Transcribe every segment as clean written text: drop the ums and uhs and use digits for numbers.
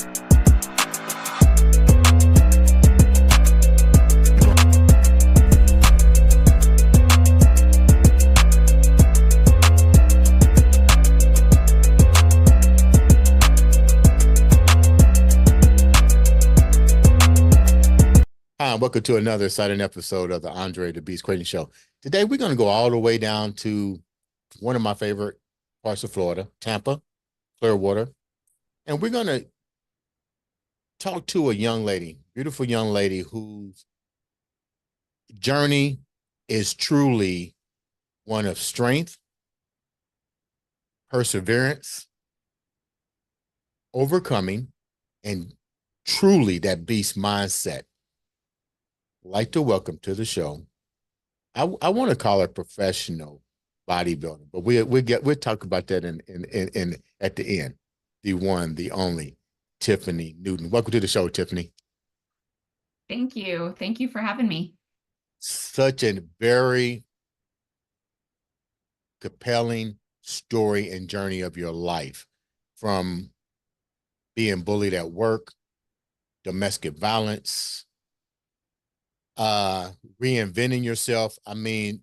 Hi, and welcome to another exciting episode of the Andre The Beast Crayton Show. Today, we're going to go all the way down to one of my favorite parts of Florida, Tampa, Clearwater. And we're going to talk to a young lady, beautiful young lady whose journey is truly one of strength, perseverance, overcoming, and truly that beast mindset. Like to welcome to the show. I want to call her professional bodybuilder, but we'll talk about that in at the end. The one, the only, Tiffany Newton. Welcome to the show, Tiffany. Thank you. Thank you for having me. Such a very compelling story and journey of your life, from being bullied at work, domestic violence, reinventing yourself. I mean,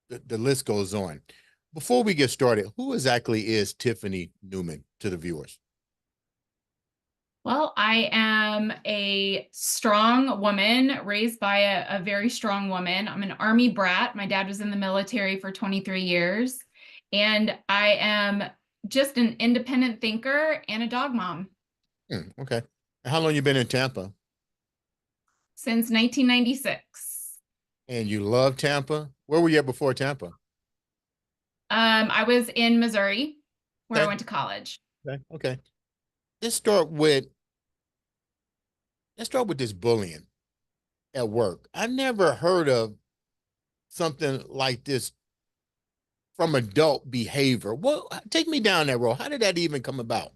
the list goes on. Before we get started, who exactly is Tiffany Newton to the viewers? Well, I am a strong woman raised by a very strong woman. I'm an Army brat. My dad was in the military for 23 years. And I am just an independent thinker and a dog mom. Okay. And how long you been in Tampa? Since 1996. And you love Tampa? Where were you at before Tampa? I was in Missouri, where I Okay. went to college. Okay. Let's start with this bullying at work. I never heard of something like this from adult behavior. Take me down that road. How did that even come about?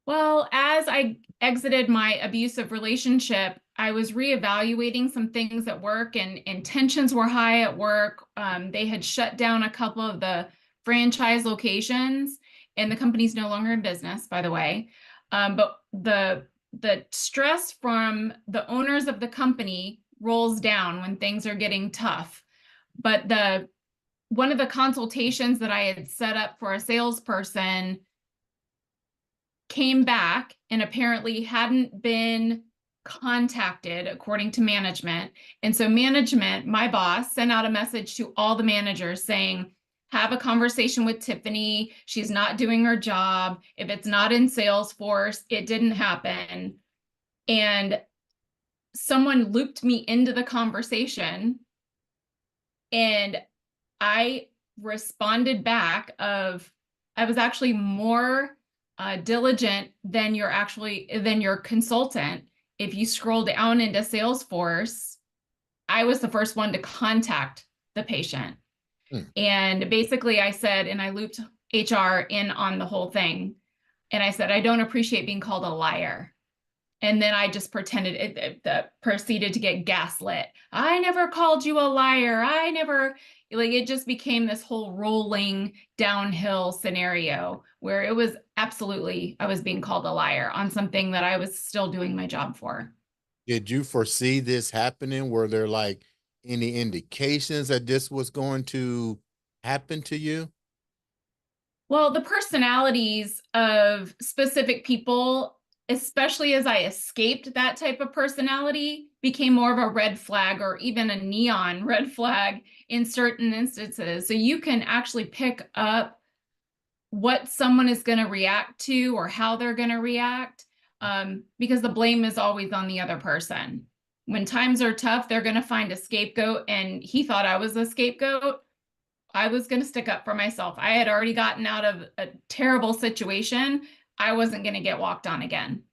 Well, as I exited my abusive relationship, I was reevaluating some things at work, and tensions were high at work. They had shut down a couple of the franchise locations, and the company's no longer in business, by the way. But the stress from the owners of the company rolls down when things are getting tough. But one of the consultations that I had set up for a salesperson came back and apparently hadn't been contacted according to management. And so management, my boss, sent out a message to all the managers saying, have a conversation with Tiffany. She's not doing her job. If it's not in Salesforce, it didn't happen. And someone looped me into the conversation, and I responded back of, I was actually more diligent than your consultant. If you scroll down into Salesforce, I was the first one to contact the patient. And basically I said, and I looped HR in on the whole thing. And I said, I don't appreciate being called a liar. And then I just pretended it proceeded to get gaslit. I never called you a liar. I never, like, it just became this whole rolling downhill scenario where it was absolutely, I was being called a liar on something that I was still doing my job for. Did you foresee this happening? Were there like any indications that this was going to happen to you? Well, the personalities of specific people, especially as I escaped that type of personality, became more of a red flag, or even a neon red flag in certain instances. So you can actually pick up what someone is going to react to or how they're going to react, because the blame is always on the other person. When times are tough, they're going to find a scapegoat, and he thought I was a scapegoat. I was going to stick up for myself. I had already gotten out of a terrible situation. I wasn't going to get walked on again.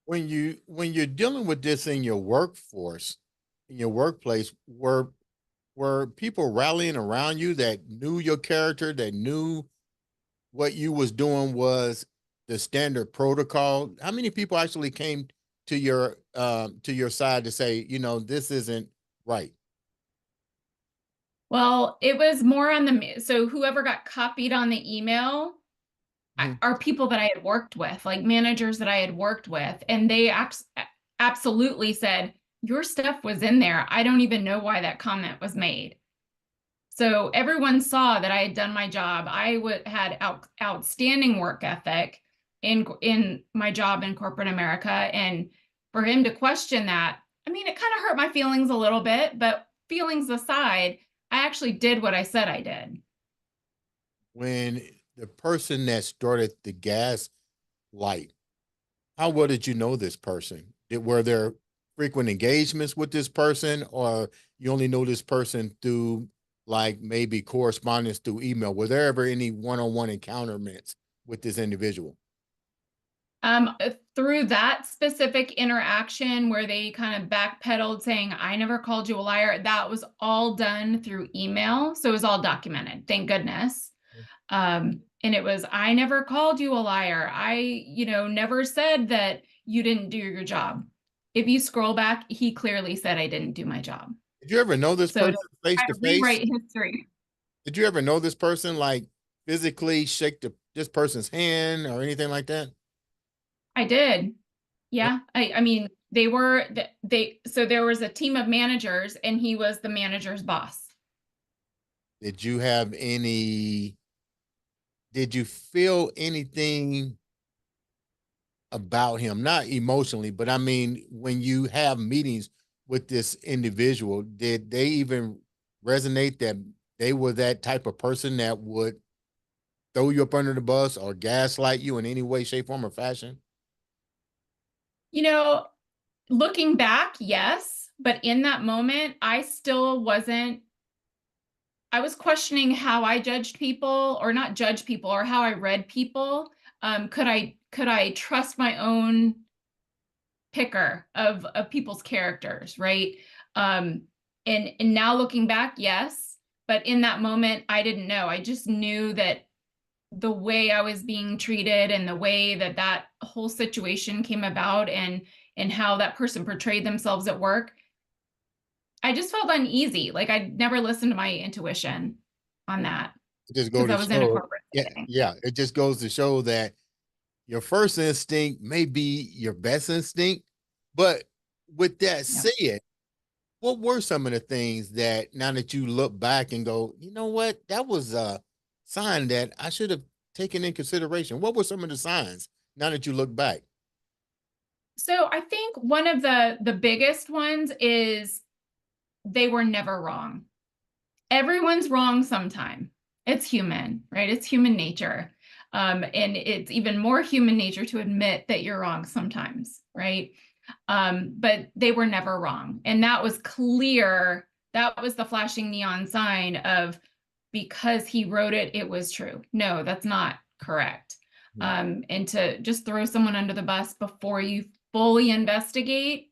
When you're dealing with this in your workforce, in your workplace, were people rallying around you that knew your character, that knew what you was doing was the standard protocol? How many people actually came to your side to say, this isn't right? Well, it was more on so whoever got copied on the email Mhm. are people that I had worked with, like managers that I had worked with, and they absolutely said, your stuff was in there. I don't even know why that comment was made. So everyone saw that I had done my job. I had outstanding work ethic in my job in corporate America. And for him to question that, I mean, it kind of hurt my feelings a little bit, but feelings aside, I actually did what I said I did. When the person that started the gas light, how well did you know this person? Were there frequent engagements with this person, or you only know this person through like maybe correspondence through email? Were there ever any one-on-one encounterments with this individual? Through that specific interaction where they kind of backpedaled saying, I never called you a liar, that was all done through email. So it was all documented, thank goodness. And it was, I never called you a liar. I, never said that you didn't do your job. If you scroll back, he clearly said I didn't do my job. Did you ever know this So person to face kind to of face? rewrite history. Did you ever know this person, like physically shake this person's hand or anything like that? I did. Yeah. I mean, so there was a team of managers and he was the manager's boss. Did you have any, did you feel anything about him? Not emotionally, but I mean, when you have meetings with this individual, did they even resonate that they were that type of person that would throw you up under the bus or gaslight you in any way, shape, form, or fashion? You know, Looking back, yes, but in that moment, I still wasn't, I was questioning how I judged people, or not judge people, or how I read people. Could I trust my own picker of people's characters, right? Um, and now looking back, yes, but in that moment, I didn't know. I just knew that the way I was being treated and the way that that whole situation came about, and how that person portrayed themselves at work, I just felt uneasy. Like I'd never listened to my intuition on that It just go because I to was in a show, corporate yeah, setting. yeah. It just goes to show that your first instinct may be your best instinct. But with that Yep. said, what were some of the things that now that you look back and go, you know what, that was a sign that I should have taken in consideration? What were some of the signs now that you look back? So I think one of the biggest ones is they were never wrong. Everyone's wrong sometime. It's human, right? It's human nature. And it's even more human nature to admit that you're wrong sometimes, right? But they were never wrong. And that was clear. That was the flashing neon sign of, because he wrote it, it was true. No, that's not correct. And to just throw someone under the bus before you fully investigate,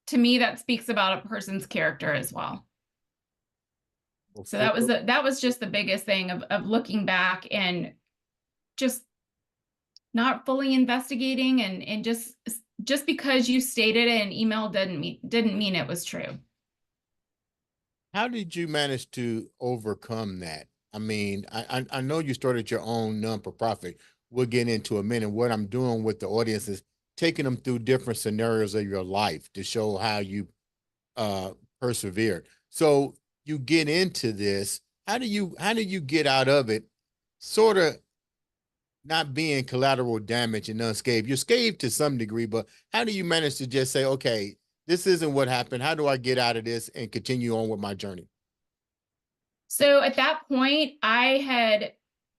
to me, that speaks about a person's character as well. So Before, that was just the biggest thing of looking back and just not fully investigating, and just because you stated it in email didn't mean it was true. how did you manage to overcome that? I mean, I know you started your own non-for-profit. We'll get into a minute. What I'm doing with the audience is taking them through different scenarios of your life to show how you uh persevered. So you get into this. How do you get out of it? Sort of not being collateral damage and unscathed. You're scathed to some degree, but how do you manage to just say, okay, this isn't what happened. How do I get out of this and continue on with my journey? So at that point, I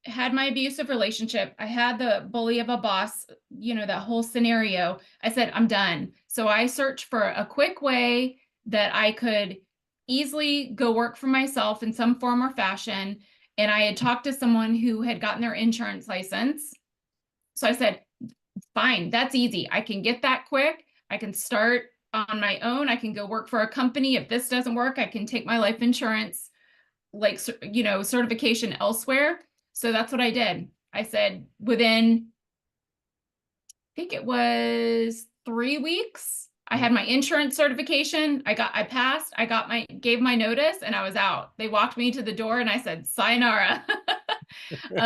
had my abusive relationship. I had the bully of a boss, that whole scenario. I said, I'm done. So I searched for a quick way that I could easily go work for myself in some form or fashion. And I had talked to someone who had gotten their insurance license. So I said, fine, that's easy. I can get that quick. I can start on my own. I can go work for a company. If this doesn't work, I can take my life insurance, like, certification elsewhere. So that's what I did. I said within, I think it was 3 weeks, I had my insurance certification. I passed, gave my notice, and I was out. They walked me to the door and I said, sayonara.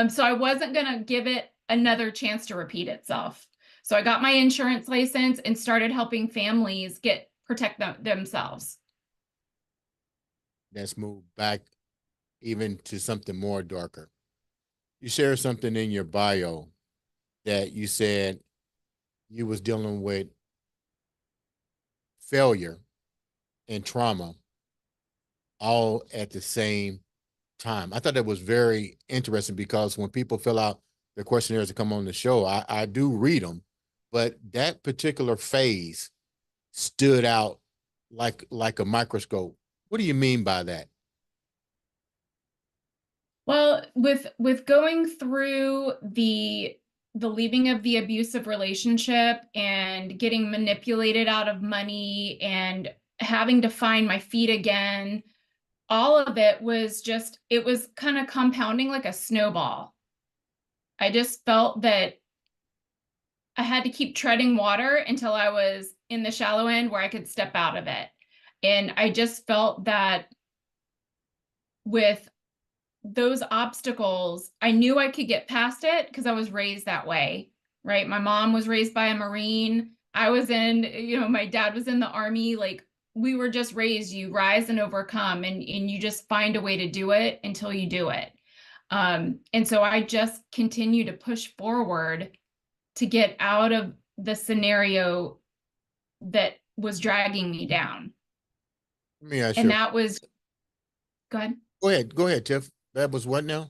So I wasn't going to give it another chance to repeat itself. So I got my insurance license and started helping families protect themselves. Let's move back even to something more darker. You shared something in your bio that you said you was dealing with failure and trauma all at the same time. I thought that was very interesting because when people fill out their questionnaires to come on the show, I do read them, but that particular phase stood out like a microscope. What do you mean by that? Well, with going through the leaving of the abusive relationship and getting manipulated out of money and having to find my feet again, all of it was just, it was kind of compounding like a snowball. I just felt that I had to keep treading water until I was in the shallow end where I could step out of it. And I just felt that with those obstacles, I knew I could get past it because I was raised that way, right? My mom was raised by a Marine. I was in, my dad was in the Army. Like, we were just raised, you rise and overcome, and you just find a way to do it until you do it. And so I just continue to push forward to get out of the scenario that was dragging me down. Let me ask And you. that was, go ahead. Go ahead, Tiff. That was what now?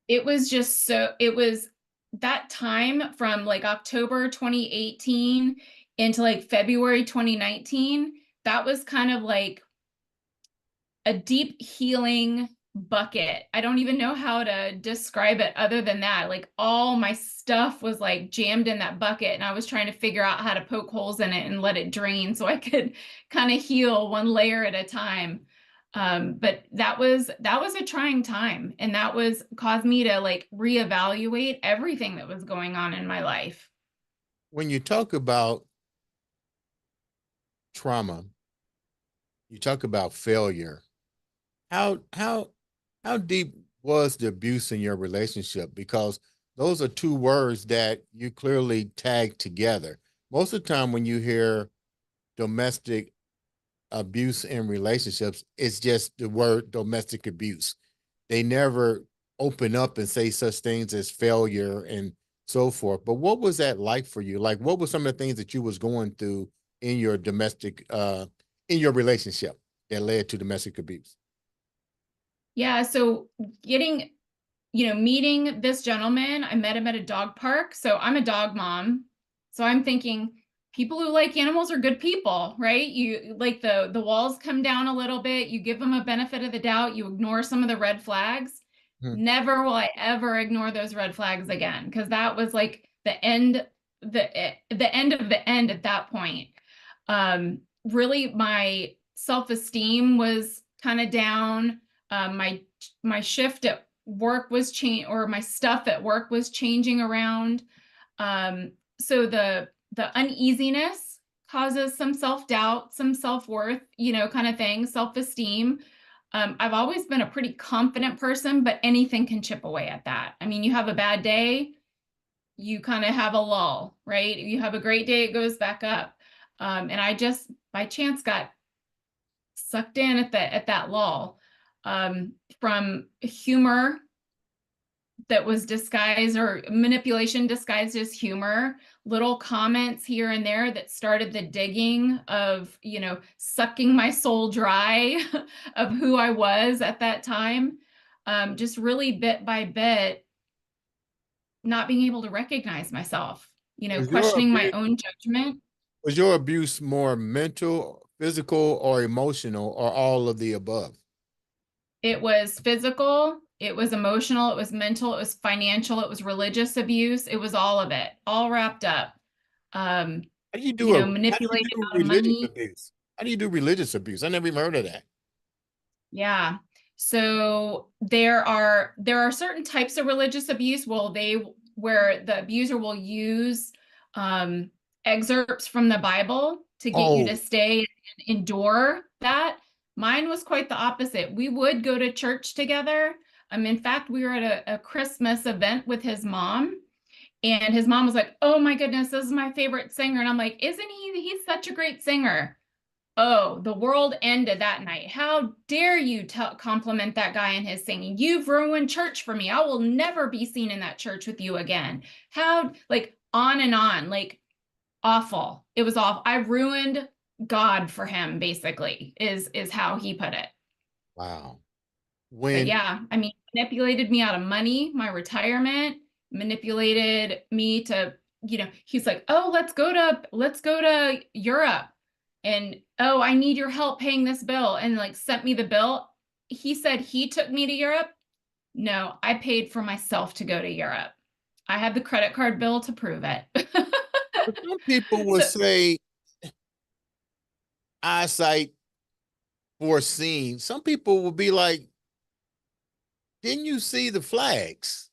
It was just so, it was that time from like October 2018 into like February 2019. That was kind of like a deep healing bucket. I don't even know how to describe it other than that. Like, all my stuff was like jammed in that bucket, and I was trying to figure out how to poke holes in it and let it drain so I could kind of heal one layer at a time. But that was a trying time, and that was caused me to like reevaluate everything that was going on in my life. When you talk about trauma, you talk about failure. How deep was the abuse in your relationship? Because those are two words that you clearly tag together. Most of the time when you hear domestic abuse in relationships, it's just the word domestic abuse. They never open up and say such things as failure and so forth. But what was that like for you? Like, what were some of the things that you was going through in your domestic in your relationship that led to domestic abuse? Yeah, so meeting this gentleman, I met him at a dog park. So I'm a dog mom. So I'm thinking people who like animals are good people, right? You like the walls come down a little bit, you give them a benefit of the doubt, you ignore some of the red flags. Hmm. Never will I ever ignore those red flags again, because that was like the end, the end of the end at that point. Really, my self-esteem was kind of down. My shift at work was changing, or my stuff at work was changing around. So the uneasiness causes some self-doubt, some self-worth, kind of thing, self-esteem. I've always been a pretty confident person, but anything can chip away at that. I mean, you have a bad day, you kind of have a lull, right? You have a great day, it goes back up. And I just by chance got sucked in at that lull, from humor that was disguised, or manipulation disguised as humor, little comments here and there that started the digging of, sucking my soul dry of who I was at that time. Just really bit by bit, not being able to recognize myself, Was your questioning my abuse own judgment. was your abuse more mental, physical, or emotional, or all of the above? It was physical, it was emotional, it was mental, it was financial, it was religious abuse. It was all of it, all wrapped up. Um, How do you Manipulated do out of religious money. abuse? How do you do religious abuse? I never even heard of that. Yeah. So there are certain types of religious abuse where the abuser will use um, excerpts from the Bible to get you to Oh, stay and endure that. Mine was quite the opposite. We would go to church together, In fact, we were at a Christmas event with his mom, and his mom was like, "Oh my goodness, this is my favorite singer." And I'm like, "Isn't he? He's such a great singer." Oh, the world ended that night. How dare you compliment that guy and his singing? You've ruined church for me. I will never be seen in that church with you again. How, like, on and on, like, awful. It was awful. I ruined God for him, basically, is how he put it. Wow. But When yeah, I mean, manipulated me out of money, my retirement, manipulated me to, he's like, "Oh, let's go to Europe." And, "Oh, I need your help paying this bill," and like sent me the bill. He said he took me to Europe. No, I paid for myself to go to Europe. I have the credit card bill to prove it. some people will So say eyesight foreseen, some people will be like, didn't you see the flags?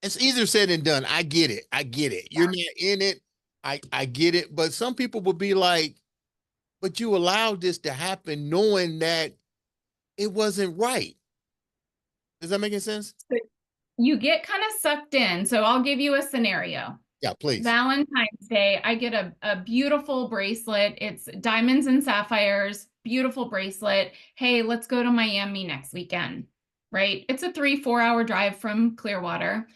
It's easier said than done. I get it. I get it. You're not in it. I get it. But some people will be like, but you allowed this to happen knowing that it wasn't right. Does that make any sense? you get kind of sucked in. So I'll give you a scenario. Yeah, please. Valentine's Day, I get a beautiful bracelet. It's diamonds and sapphires, beautiful bracelet. "Hey, let's go to Miami next weekend." Right? It's a 3-4 hour drive from Clearwater.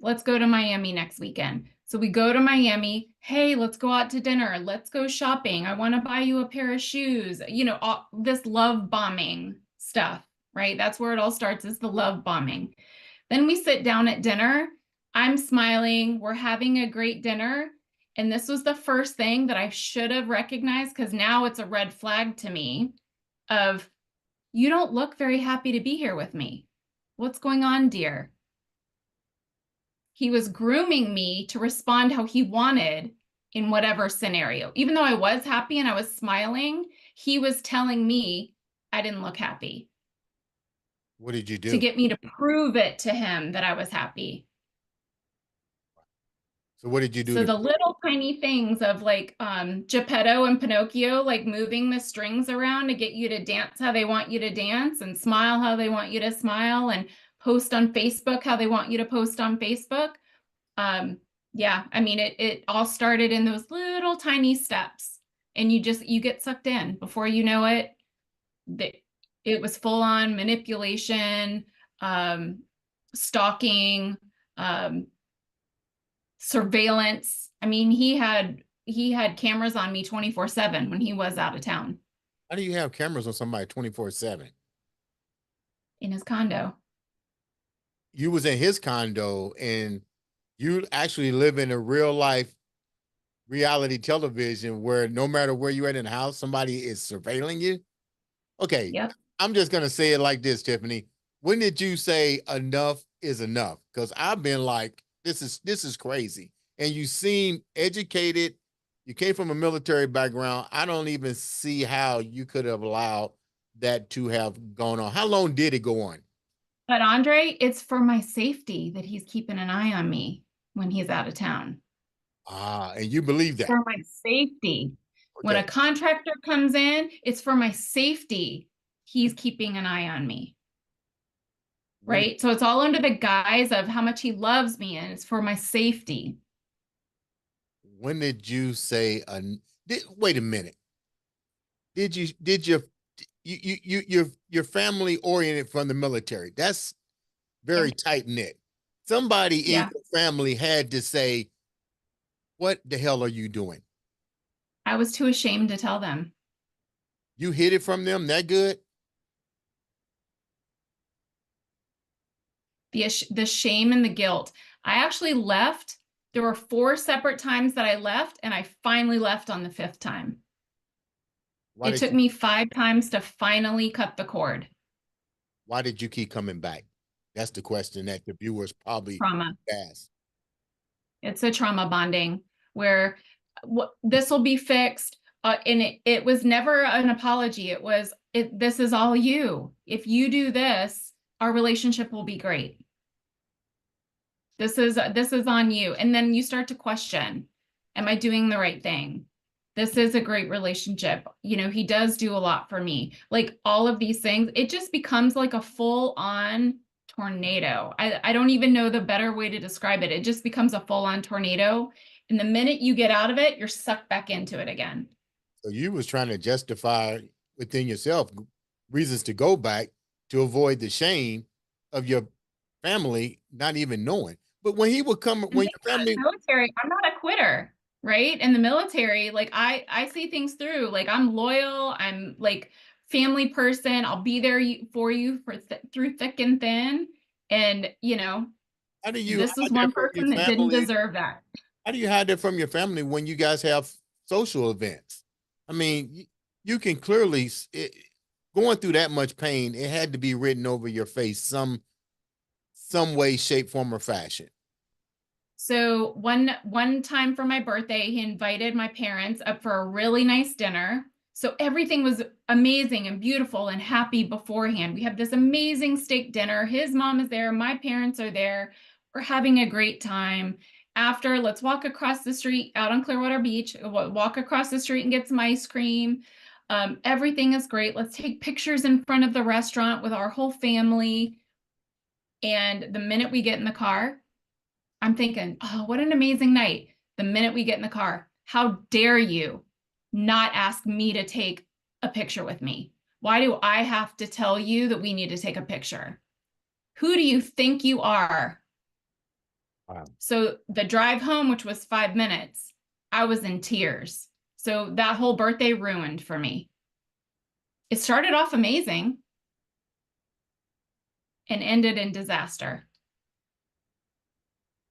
Let's go to Miami next weekend. So we go to Miami. "Hey, let's go out to dinner. Let's go shopping. I want to buy you a pair of shoes." All this love bombing stuff, right? That's where it all starts, is the love bombing. Then we sit down at dinner. I'm smiling. We're having a great dinner. And this was the first thing that I should have recognized, because now it's a red flag to me of, "You don't look very happy to be here with me. What's going on, dear?" He was grooming me to respond how he wanted in whatever scenario. Even though I was happy and I was smiling, he was telling me I didn't look happy What did you to do? get me to prove it to him that I was happy. So what did you do So to the little tiny things of like Geppetto and Pinocchio, like moving the strings around to get you to dance how they want you to dance, and smile how they want you to smile, and post on Facebook how they want you to post on Facebook. Um, yeah, I mean, it all started in those little tiny steps, and you get sucked in. Before you know it, it was full on manipulation, um, stalking, um, surveillance. I mean, he had cameras on me 24/7 when he was out of town how do you have cameras on somebody 24/7? in his condo. You was in his condo and you actually live in a real life reality television where no matter where you at in the house, somebody is surveilling you. Okay, Yep. I'm just gonna say it like this, Tiffany. When did you say enough is enough? Because I've been like, this is crazy. And you seem educated. You came from a military background. I don't even see how you could have allowed that to have gone on. How long did it go on? But Andre, it's for my safety that he's keeping an eye on me when he's out of town. Ah, and you believe that. For my safety. When a Okay. contractor comes in, it's for my safety. He's keeping an eye on me, When right? So it's all under the guise of how much he loves me, and it's for my safety. when did you say wait a minute. Did your family oriented from the military? That's Yeah. very tight knit. Somebody in Yeah. your family had to say, "What the hell are you doing?" I was too ashamed to tell them. You hid it from them that good? The shame and the guilt. I actually left. There were 4 separate times that I left, and I finally left on the 5th time. Why It did took you me 5 times to finally cut the cord. why did you keep coming back? That's the question that the viewers probably Trauma. ask. It's a trauma bonding where this will be fixed. And it was never an apology. It was, this is all you. If you do this, our relationship will be great. This is on you. And then you start to question, am I doing the right thing? This is a great relationship. You know, he does do a lot for me. Like all of these things, it just becomes like a full on tornado. I don't even know the better way to describe it. It just becomes a full on tornado. And the minute you get out of it, you're sucked back into it again. So you was trying to justify within yourself reasons to go back to avoid the shame of your family not even knowing. But when he would come, And when think your about family, the military, I'm not a quitter, right? In the military, like I see things through. Like I'm loyal, I'm like family person. I'll be there for you for through thick and thin. And you know, how do you this was hide that one from your person that didn't family? deserve that. How do you hide that from your family when you guys have social events? I mean, you can clearly going through that much pain. It had to be written over your face some way, shape, form, or fashion. So one time for my birthday, he invited my parents up for a really nice dinner. So everything was amazing and beautiful and happy beforehand. We have this amazing steak dinner. His mom is there, my parents are there. We're having a great time. After, let's walk across the street out on Clearwater Beach, walk across the street and get some ice cream. Everything is great. Let's take pictures in front of the restaurant with our whole family. And the minute we get in the car, I'm thinking, oh, what an amazing night. The minute we get in the car, how dare you not ask me to take a picture with me? Why do I have to tell you that we need to take a picture? Who do you think you are? Wow. So the drive home, which was 5 minutes, I was in tears. So that whole birthday ruined for me. It started off amazing and ended in disaster.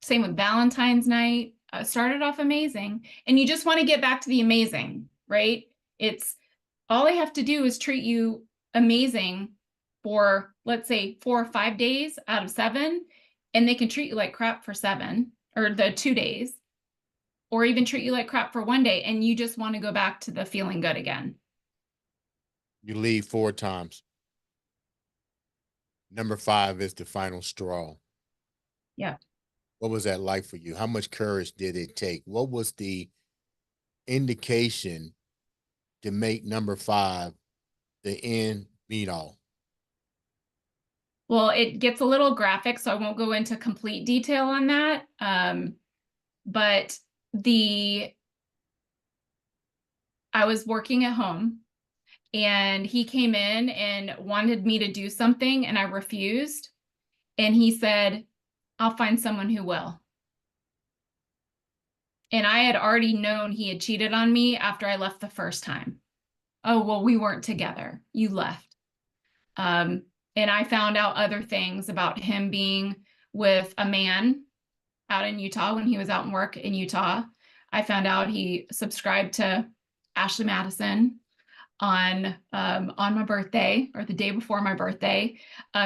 Same with Valentine's night. Started off amazing. And you just want to get back to the amazing, right? It's all I have to do is treat you amazing for, let's say, 4 or 5 days out of 7, and they can treat you like crap for 7 or the 2 days, or even treat you like crap for 1 day, and you just want to go back to the feeling good again. You leave 4 times. Number 5 is the final straw. Yeah. What was that like for you? How much courage did it take? What was the indication to make number 5 the end beat all? Well, it gets a little graphic, so I won't go into complete detail on that. But I was working at home and he came in and wanted me to do something and I refused. And he said, I'll find someone who will. And I had already known he had cheated on me after I left the first time. Oh, well, we weren't together. You left. And I found out other things about him being with a man out in Utah when he was out in work in Utah. I found out he subscribed to Ashley Madison on my birthday or the day before my birthday.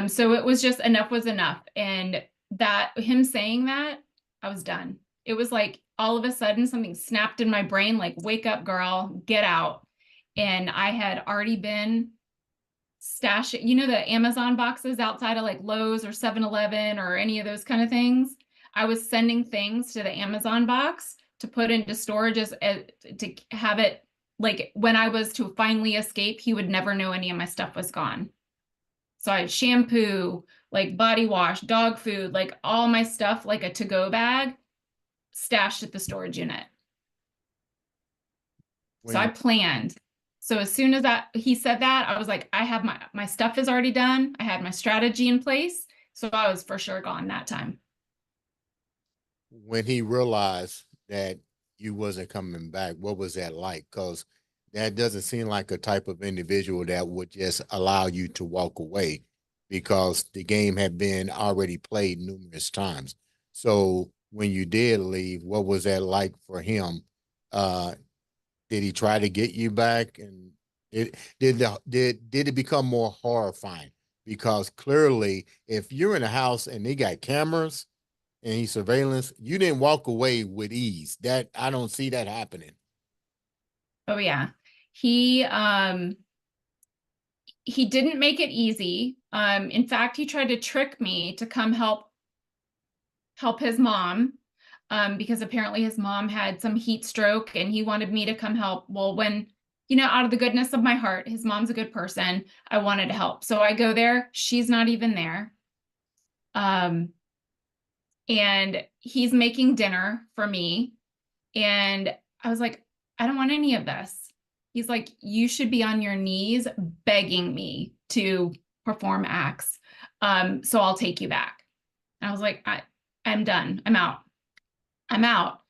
So it was just enough was enough. And that him saying that, I was done. It was like all of a sudden something snapped in my brain, like, wake up, girl, get out. And I had already been stashing, you know, the Amazon boxes outside of like Lowe's or 7-Eleven or any of those kind of things. I was sending things to the Amazon box to put into storage to have it, like when I was to finally escape, he would never know any of my stuff was gone. So I had shampoo, like body wash, dog food, like all my stuff, like a to-go bag stashed at the storage unit. So I When planned. So as soon as he said that, I was like, I have my stuff is already done. I had my strategy in place. So I was for sure gone that time. when he realized that you wasn't coming back, what was that like? Because that doesn't seem like a type of individual that would just allow you to walk away because the game had been already played numerous times. So when you did leave, what was that like for him? Uh, did he try to get you back? And did it become more horrifying? Because clearly, if you're in a house and they got cameras and he's surveillance, you didn't walk away with ease. That I don't see that happening. Oh yeah. He um he didn't make it easy. In fact, he tried to trick me to come help his mom. because apparently his mom had some heat stroke and he wanted me to come help. Well, when, you know, out of the goodness of my heart, his mom's a good person, I wanted to help. So I go there, she's not even there. And he's making dinner for me. And I was like, I don't want any of this. He's like, you should be on your knees begging me to perform acts. So I'll take you back. And I was like, I'm done. I'm out. I'm out.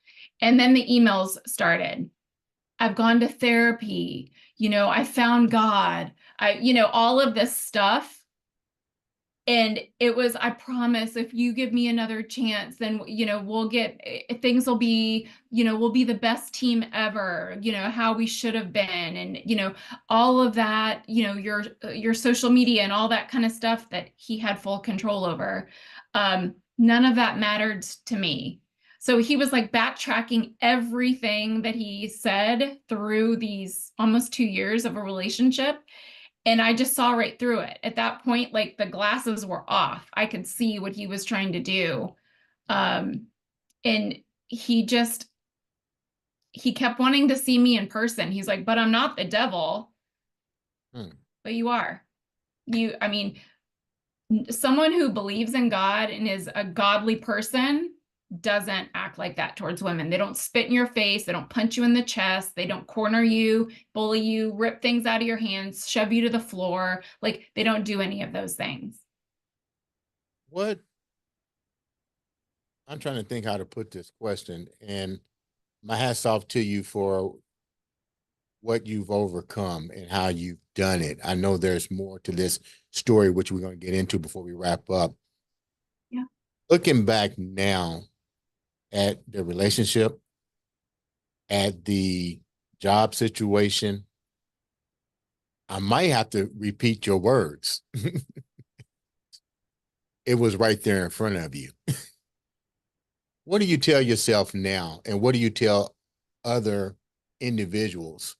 And then the emails started. I've gone to therapy. You know, I found God. All of this stuff. And it was, I promise, if you give me another chance, then, things will be, we'll be the best team ever, how we should have been. And, all of that, your social media and all that kind of stuff that he had full control over. None of that mattered to me. So he was like backtracking everything that he said through these almost 2 years of a relationship. And I just saw right through it. At that point, like the glasses were off. I could see what he was trying to do. And he kept wanting to see me in person. He's like, but I'm not the devil. But you are. Someone who believes in God and is a godly person doesn't act like that towards women. They don't spit in your face. They don't punch you in the chest. They don't corner you, bully you, rip things out of your hands, shove you to the floor. Like, they don't do any of those things. What I'm trying to think how to put this question, and my hat's off to you for what you've overcome and how you've done it. I know there's more to this story, which we're going to get into before we wrap up. Yeah. Looking back now at the relationship, at the job situation, I might have to repeat your words. It was right there in front of you. What do you tell yourself now? And what do you tell other individuals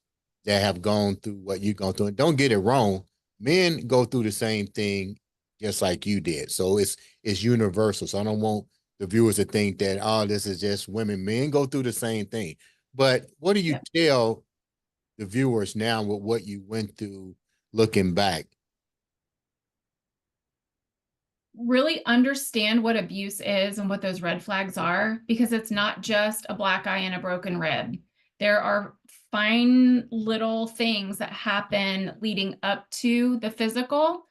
that have gone through what you've gone through? And don't get it wrong, men go through the same thing just like you did. So it's universal. So I don't want the viewers to think that, oh, this is just women. Men go through the same thing. But what do you tell the viewers now with what you went through looking back? Really understand what abuse is and what those red flags are, because it's not just a black eye and a broken rib. There are fine little things that happen leading up to the physical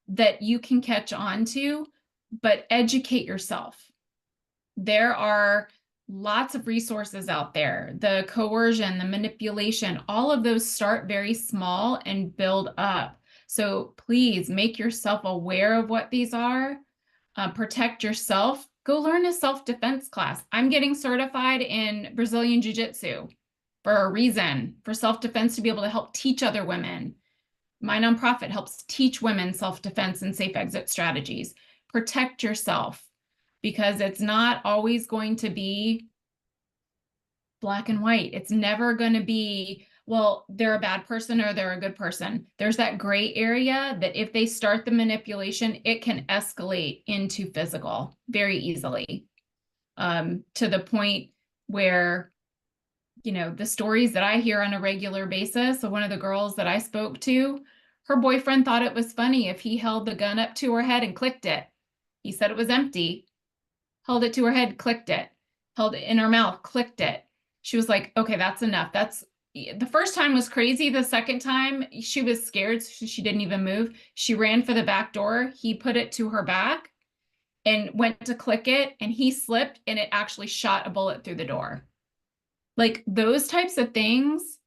that you can catch on to, but educate yourself. There are lots of resources out there. The coercion, the manipulation, all of those start very small and build up. So please make yourself aware of what these are. Protect yourself. Go learn a self-defense class. I'm getting certified in Brazilian Jiu-Jitsu for a reason, for self-defense, to be able to help teach other women. My nonprofit helps teach women self-defense and safe exit strategies. Protect yourself, because it's not always going to be black and white. It's never going to be, well, they're a bad person or they're a good person. There's that gray area that if they start the manipulation, it can escalate into physical very easily, to the point where, the stories that I hear on a regular basis. So one of the girls that I spoke to, her boyfriend thought it was funny if he held the gun up to her head and clicked it. He said it was empty, held it to her head, clicked it, held it in her mouth, clicked it. She was like, okay, that's enough. The first time was crazy. The second time she was scared, so she didn't even move. She ran for the back door. He put it to her back and went to click it, and he slipped, and it actually shot a bullet through the door. Like, those types of things,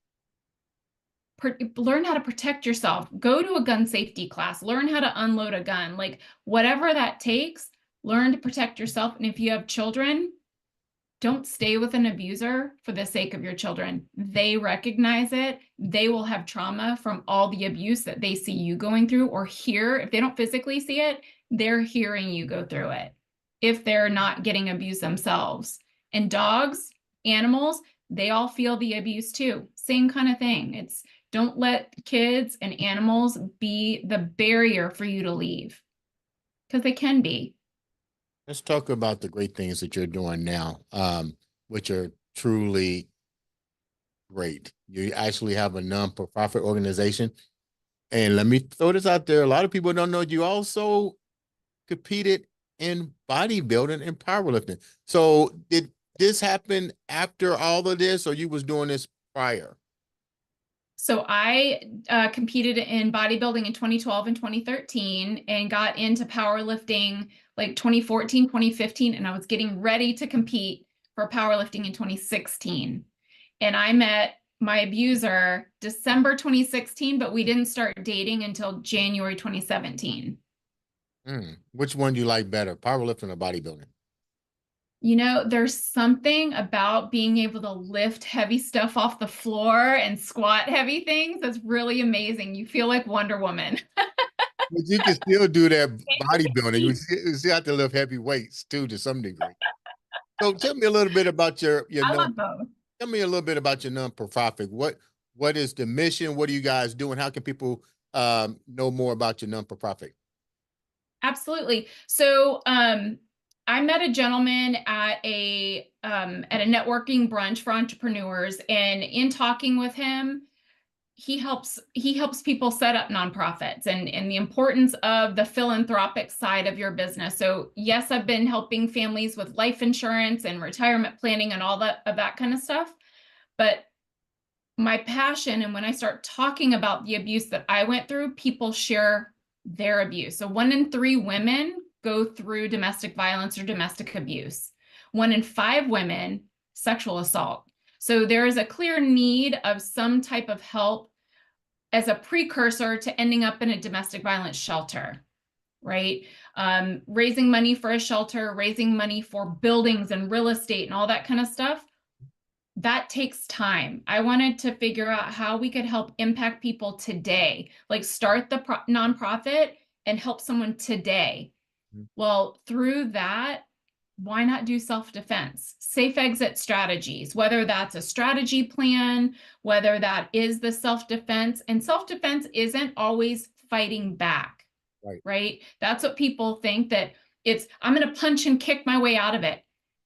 learn how to protect yourself. Go to a gun safety class, learn how to unload a gun, like whatever that takes, learn to protect yourself. And if you have children, don't stay with an abuser for the sake of your children. They recognize it. They will have trauma from all the abuse that they see you going through or hear. If they don't physically see it, they're hearing you go through it if they're not getting abused themselves. And dogs, animals, they all feel the abuse too. Same kind of thing. Don't let kids and animals be the barrier for you to leave, because they can be. Let's talk about the great things that you're doing now, which are truly great. You actually have a non-profit organization. And let me throw this out there. A lot of people don't know you also competed in bodybuilding and powerlifting. So did this happen after all of this, or you was doing this prior? So I competed in bodybuilding in 2012 and 2013 and got into powerlifting like 2014, 2015, and I was getting ready to compete for powerlifting in 2016. And I met my abuser December 2016, but we didn't start dating until January 2017. Which one do you like better, powerlifting or bodybuilding? You know, there's something about being able to lift heavy stuff off the floor and squat heavy things that's really amazing. You feel like Wonder Woman. But you can still do that bodybuilding. You still have to lift heavy weights too, to some degree. So tell me a little bit about your I non. love both. Tell me a little bit about your non-profit. What is the mission? What do you guys do, and how can people know more about your non-profit? Absolutely. So I met a gentleman at a networking brunch for entrepreneurs, and in talking with him, he helps people set up nonprofits and the importance of the philanthropic side of your business. So yes, I've been helping families with life insurance and retirement planning and all that kind of stuff. But my passion, and when I start talking about the abuse that I went through, people share their abuse. So 1 in 3 women go through domestic violence or domestic abuse. 1 in 5 women, sexual assault. So there is a clear need of some type of help as a precursor to ending up in a domestic violence shelter, right? Raising money for a shelter, raising money for buildings and real estate and all that kind of stuff, that takes time. I wanted to figure out how we could help impact people today, like start the nonprofit and help someone today. Mhm. Well, through that, why not do self-defense? Safe exit strategies, whether that's a strategy plan, whether that is the self-defense. And self-defense isn't always fighting back, Right. right? That's what people think, that I'm going to punch and kick my way out of it.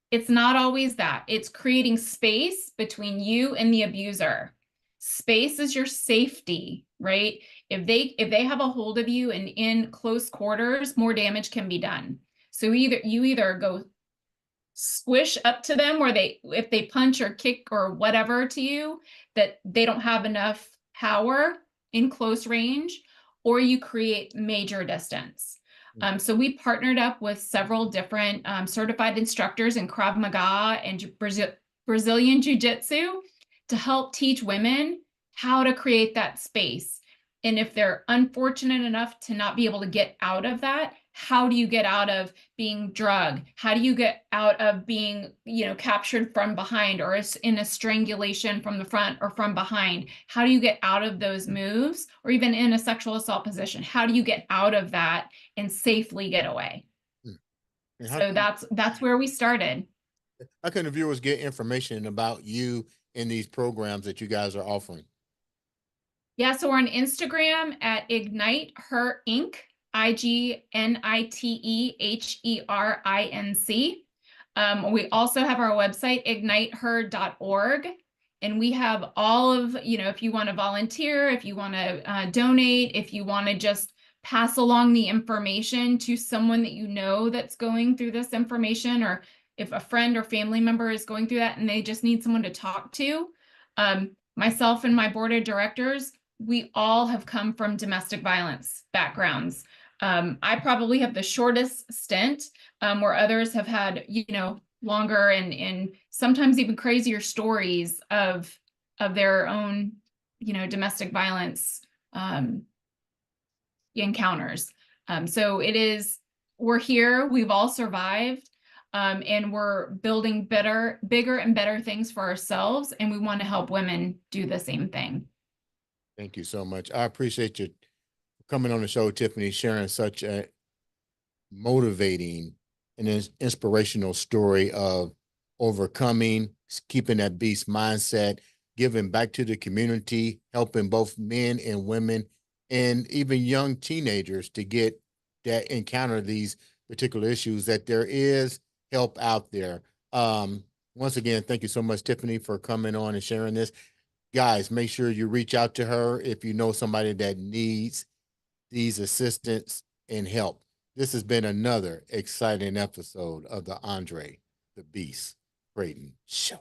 It's not always that. It's creating space between you and the abuser. Space is your safety, right? If they have a hold of you and in close quarters, more damage can be done. So you either go squish up to them where if they punch or kick or whatever to you, that they don't have enough power in close range, or you create major distance. So we partnered up with several different certified instructors in Krav Maga and Brazilian Jiu-Jitsu to help teach women how to create that space. And if they're unfortunate enough to not be able to get out of that, how do you get out of being drugged? How do you get out of being, captured from behind, or in a strangulation from the front or from behind? How do you get out of those moves, or even in a sexual assault position? How do you get out of that and safely get away? And So that's where we started. how can the viewers get information about you in these programs that you guys are offering? Yeah, so we're on Instagram at Ignite Her Inc. IGNITEHERINC. We also have our website, igniteher.org. And we have all of, if you want to volunteer, if you want to donate, if you want to just pass along the information to someone that you know that's going through this information, or if a friend or family member is going through that and they just need someone to talk to. Myself and my board of directors, we all have come from domestic violence backgrounds. I probably have the shortest stint, where others have had, longer and sometimes even crazier stories of their own, domestic violence encounters. So we're here, we've all survived, and we're building bigger and better things for ourselves, and we want to help women do the same thing. Thank you so much. I appreciate you coming on the show, Tiffany, sharing such a motivating and inspirational story of overcoming, keeping that beast mindset, giving back to the community, helping both men and women, and even young teenagers to encounter these particular issues, that there is help out there. Once again, thank you so much, Tiffany, for coming on and sharing this. Guys, make sure you reach out to her if you know somebody that needs these assistance and help. This has been another exciting episode of the Andre the Beast Crayton Show.